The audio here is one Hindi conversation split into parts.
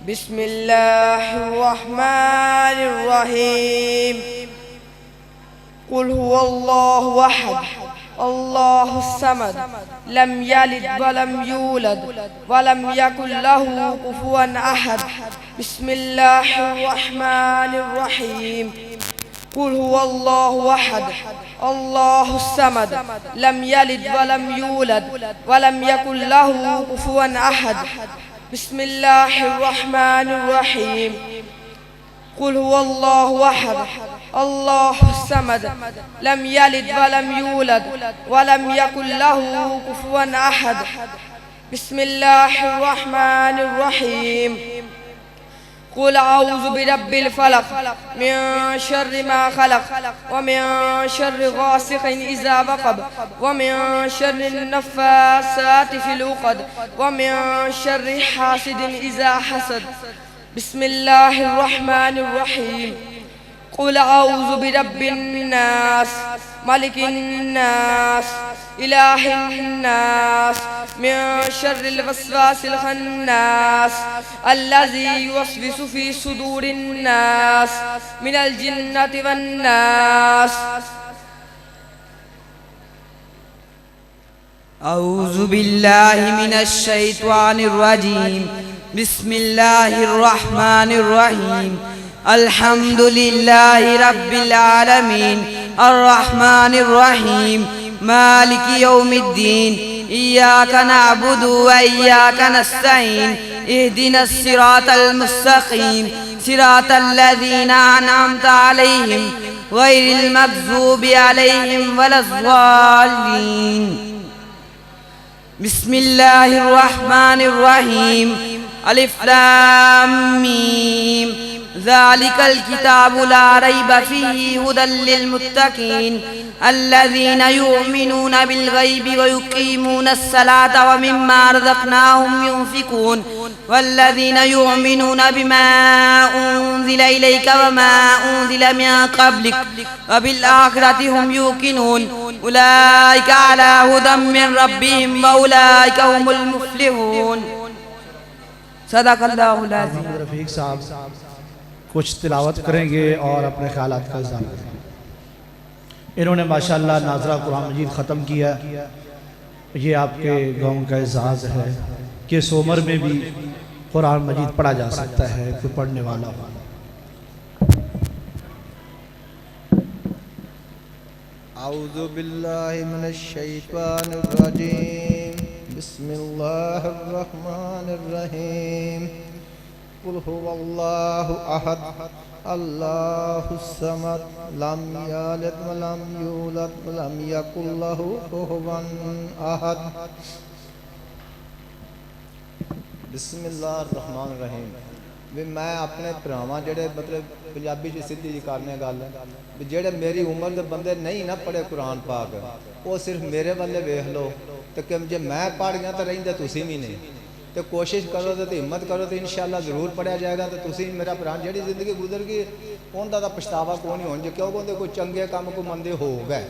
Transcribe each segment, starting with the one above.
बिस्मिल्लाहिर्रहमानिर्रहीम। कुल हुवल्लाहु अहद अल्लाहुस्समद लम यलिद वलम यूलद वलम यकुल लहू कुफुवन अहद। बिस्मिल्लाहिर्रहमानिर्रहीम। कुल हुवल्लाहु अहद अल्लाहुस्समद लम यलिद वलम यूलद वलम यकुल लहू कुफुवन अहद। बिस्मिल्लाहिर्रहमानिर्रहीम। कुल हुवल्लाहु अहद अल्लाहुस्समद लम यलिद वलम यूलद वलम यकुल लहू कुफुवन अहद। बिस्मिल्लाहिर्रहमानिर्रहीम। कुल औज़ु बिरब्बिल फलक मिन शर्रि मा खलक व मिन शर्रि गासिकिन इज़ा वक़ब व मिन शर्रि नफ़्फ़ासाति फ़िल उक़द व मिन शर्रि हासिदिन इज़ा हसद। बिस्मिल्लाहिर्रहमानिर्रहीम। कुल औज़ु बिरब्बिन नास मलिकिन नास इलाहिन नास मिन शर्रिल वस्वासिल खन्नास अल्लज़ी युवस्विसु फ़ी सुदूरिन नास मिनल जिन्नति वन नास। औज़ु बिल्लाहि मिनश शैतानिर रजीम। बिस्मिल्लाहिर्रहमानिर्रहीम। अल्हम्दुलिल्लाहि रब्बिल आलमीन अर्रहमानिर्रहीम मालिकि यौमिद्दीन इय्याका नअबुदु व इय्याका नस्तईन इहदिनस सिरातल मुस्तक़ीम सिरातल लज़ीना अनअमता अलैहिम गैरिल मग़ज़ूबि अलैहिम वलज़्ज़ालिन। बिस्मिल्लाहिर्रहमानिर्रहीम। अलिफ लाम मीम ज़ालिकल किताबु ला रैब फ़ीहि हुदल लिल मुत्तक़ीन अल्लज़ीना युमिनूना बिल गैबि व युक़ीमूनस सलाता व मिम्मा रज़क़नाहुम युनफ़िक़ून वल्लज़ीना युमिनूना बिमा उन्ज़िला इलैका व मा उन्ज़िला मिन क़ब्लिक व बिल आखिरति हुम युक़िनून उलाइका अला हुदम मिन रब्बिहिम व उलाइका हुमुल मुफ़्लिहून। सदक़ल्लाहुल अज़ीम। रफ़ीक साहब कुछ तिलावत करेंगे और अपने ख्यालात का इज़हार करेंगे। इन्होंने माशाअल्लाह नाज़रा कुरान मजीद ख़त्म किया। ये आपके गांव का एजाज़ है कि इस उम्र में भी कुरान मजीद पढ़ा जा सकता है कोई पढ़ने वाला हो। औज़ु बिल्लाहि मिनश शैतानिर रजीम। बिस्मिल्लाहिर्रहमानिर्रहीम। कुल हुवल्लाहु अहद अल्लाहुस्समद लम यलिद वलम यूलद वलम यकुल लहू कुफुवन अहद। बिस्मिल्लाहिर्रहमानिर्रहीम। भी मैं अपने भरावां जेड़े मतलब पंजाबी च सीधी जी करने गल भी जेड़े मेरी उम्र के बंदे नहीं ना पढ़े कुरान पाक वो सिर्फ मेरे वाले वेख लो तो कि जे मैं पढ़ गया तो रहिंदे तुसीं भी नहीं तो कोशिश करो तो हिम्मत करो तो इंशाअल्लाह ज़रूर पढ़िया जाएगा। तो तुसीं मेरा भरा जी जिंदगी गुजर गई उनका तो पछतावा को नहीं होना क्यों कहते कोई चंगे काम को मंदे हो गए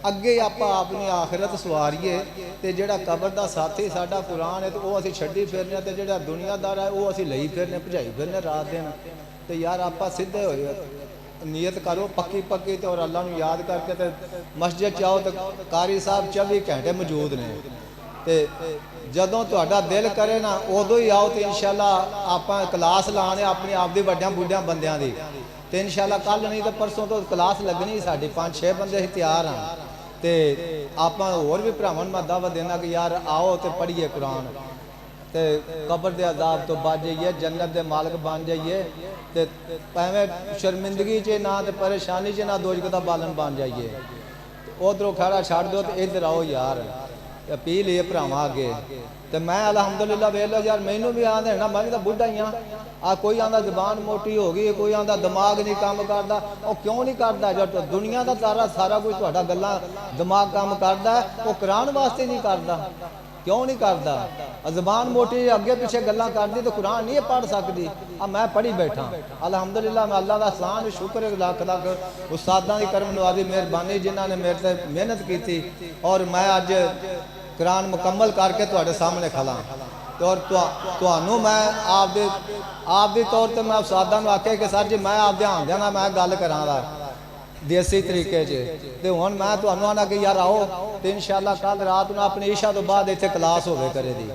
अगे आप अपनी आखिरत सवारीए तो जोड़ा कबर का साथी साडा कुरान है तो वह असीं छड्डी फिरने तो जोड़ा दुनियादार है वो असीं लई फिरने भजाई फिरने रात दिन तो यार आप सीधे हो नीयत करो पक्की पक्की तो और अल्लाह नूं याद करके तो मस्जिद जाओ तो कारी साहब 24 घंटे मौजूद ने तो जदों तुहाडा दिल करे ना उदों ही आओ तो इंशाअल्लाह आपां क्लास लाने अपने आप दी वड्डियां बुढ़ियां बंदियां दी तो इंशाअल्लाह कल नहीं तो परसों तो क्लास लगनी साडी 5-6 बंदे ही तैयार हैं तो आपां होर भी भरावां नूं मैं दावत देना कि यार आओ तो पढ़िए कुरान तो कबर के अजाब तो बच जाइए जन्नत के मालक बन जाइए तो भावें शर्मिंदगी च ना तो परेशानी च ना दोजख का बालन बन जाइए उधरों खड़ा छड़ दो तो इधर आओ यार अपील है भरावां अगे तो मैं अलहमदुलिल्लाह वेख लो यार मैनू भी आंदे ना मैं भी तो बुढ़ा ही हाँ आ कोई आंदा जबान मोटी हो गई कोई आंदा दिमाग नहीं काम करता वो क्यों नहीं करता जो दुनिया का सारा कुछ तुहाडा गल्लां दिमाग काम करता वो कुरान वास्ते नहीं करता क्यों नहीं करता जबान मोटी अगे पिछे गल्लां करती तो कुरान नहीं पढ़ सकती अब मैं पढ़ी बैठा अलहमदुलिल्लाह मैं अल्लाह का एहसान शुक्र लख लख उस्तादां दी करम नवाजी मेहरबानी जिन्होंने मेरे से मेहनत की थी और मैं अज कुरान मुकम्मल करके तुहाडे सामने खड़ा तो और ਤੁਹਾਨੂੰ मैं आप दी तौर पर मैं उस्तादां नूं आख्या कि सर जी मैं आप ध्यान देना मैं गल करां देसी तरीके तो हुण मैं तुहानूं आना कि यार आओ तो इंशाअल्लाह कल रात नूं अपनी ईशा तो बाद इत्थे क्लास होवे करे दी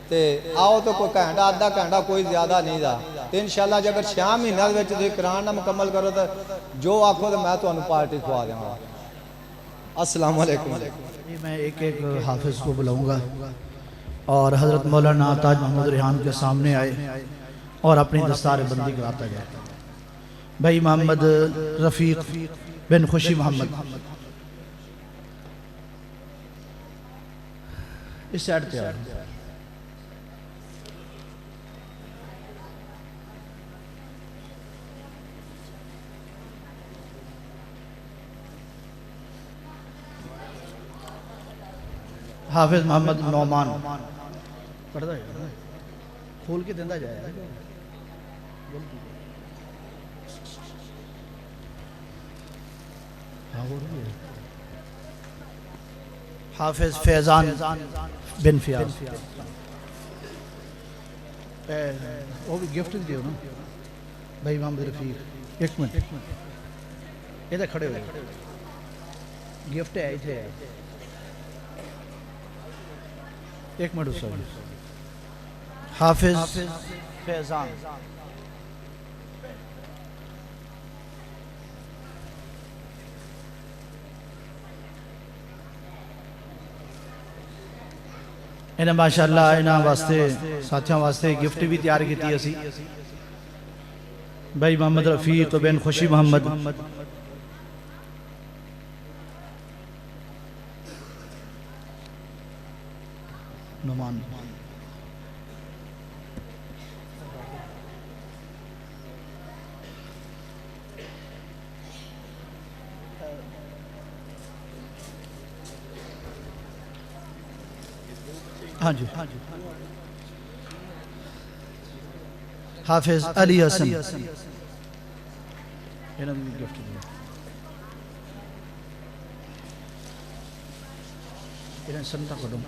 तो आओ तो कोई घंटा अद्धा घंटा कोई ज़्यादा नहीं दा तो इंशाअल्लाह जे अगर 6 महीनों में तुसीं कुरान ना मुकम्मल करो तो जो आखो तो मैं तुहानूं पार्टी खुआ देवांगा। अस्सलाम वालेकुम। मैं एक एक हाफिज़ को बुलाऊंगा और हज़रत मौलाना ताज मोहम्मद रेहान के सामने आए और अपनी दस्तार बंदी कराता जाए। भाई मोहम्मद रफ़ीक बिन खुशी मोहम्मद इस साइड पे आए। हाफिज मोहम्मद नौमान पढ़ता है खोल के देंदा जाए। हाफिज फैजान बिन फियाज वो भी गिफ्ट दियो ना भाई मोहम्मद रफीक। एक मिनट ये खड़े हुए गिफ्ट है इतने एक मिनट उस हाफिज फैजान इन्हें माशाअल्लाह इन्होंने वास्ते साथियों वास्ते गिफ्ट भी तैयार की असी भाई मोहम्मद रफीक बिन खुशी मोहम्मद नुमान हाँ जी हाफिज अली हसन गिफ्ट संता कदम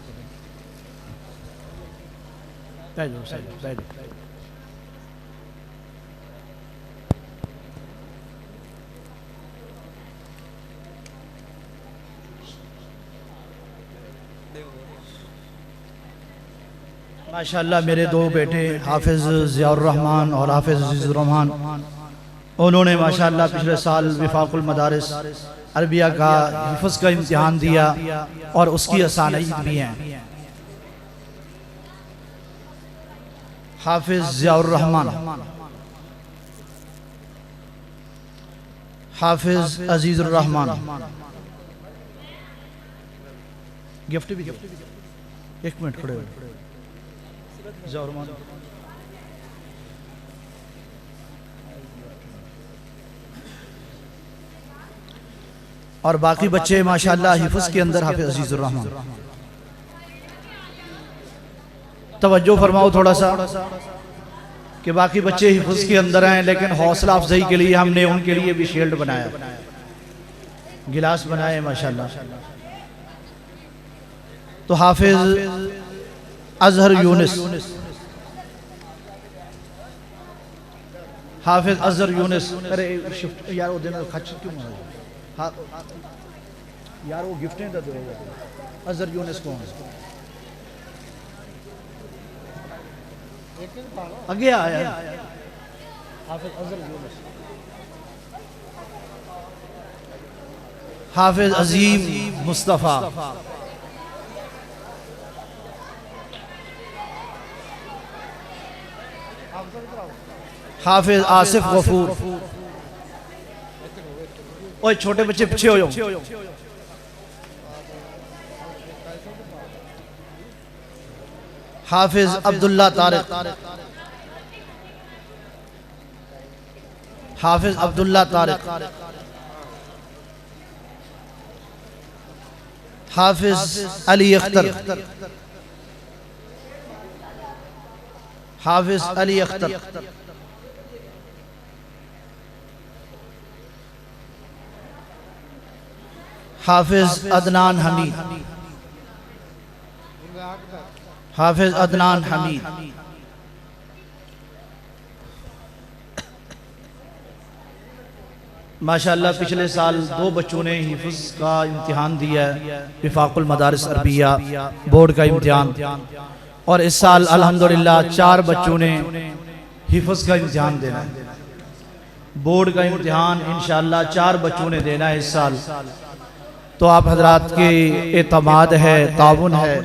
माशाअल्लाह मेरे दो बेटे हाफिज ज़ियाउर रहमान और हाफिज अजीज़ुर रहमान उन्होंने माशाअल्लाह पिछले साल विफाकुल मदारिस अरबिया का हिफ्ज़ का इम्तिहान दिया और उसकी असानीद भी हैं। हाफिज ज़ियाउर रहमान हाफिज अजीज़ुर रहमान गिफ्ट भी एक मिनट खड़े हो और बाकी बच्चे माशाअल्लाह हिफ्ज़ के अंदर हाफिज अजीज़ुर रहमान। तवज्जो फरमाओ थोड़ा सा कि बाकी बच्चे हिफ्ज़ के अंदर हैं लेकिन हौसला अफजाई के लिए हमने उनके लिए भी शील्ड बनाया गिलास बनाए माशाअल्लाह। तो हाफिज अजहर यूनिस हाफिज अजहर यूनिस अरे शिफ्ट यार वो देना खर्च क्यों हाँ यार वो गिफ्टें तो दो अजहर यूनिस कौन आगे आया हाफिज अजहर यूनिस हाफिज अजीम मुस्तफ़ा हाफिज आसिफ गफूर ओए छोटे बच्चे पीछे हो जाओ। हाफिज अब्दुल्ला तारिक हाफिज अब्दुल्ला तारिक हाफिज अली अख्तर हाफिज अली अख्तर हाफिज अदनान हमीद हाफिज अदनान हमीद। माशाअल्लाह पिछले साल 2 बच्चों ने हिफ्ज़ का इम्तिहान दिया है, विफाकुल मदारिस अरबिया बोर्ड का इम्तिहान, और इस साल अल्हम्दुलिल्लाह 4 बच्चों ने हिफ्ज़ का इम्तिहान देना है। बोर्ड का इम्तिहान इंशाअल्लाह 4 बच्चों ने देना है इस साल। तो आप हजरात के एतमाद है, ताउन है,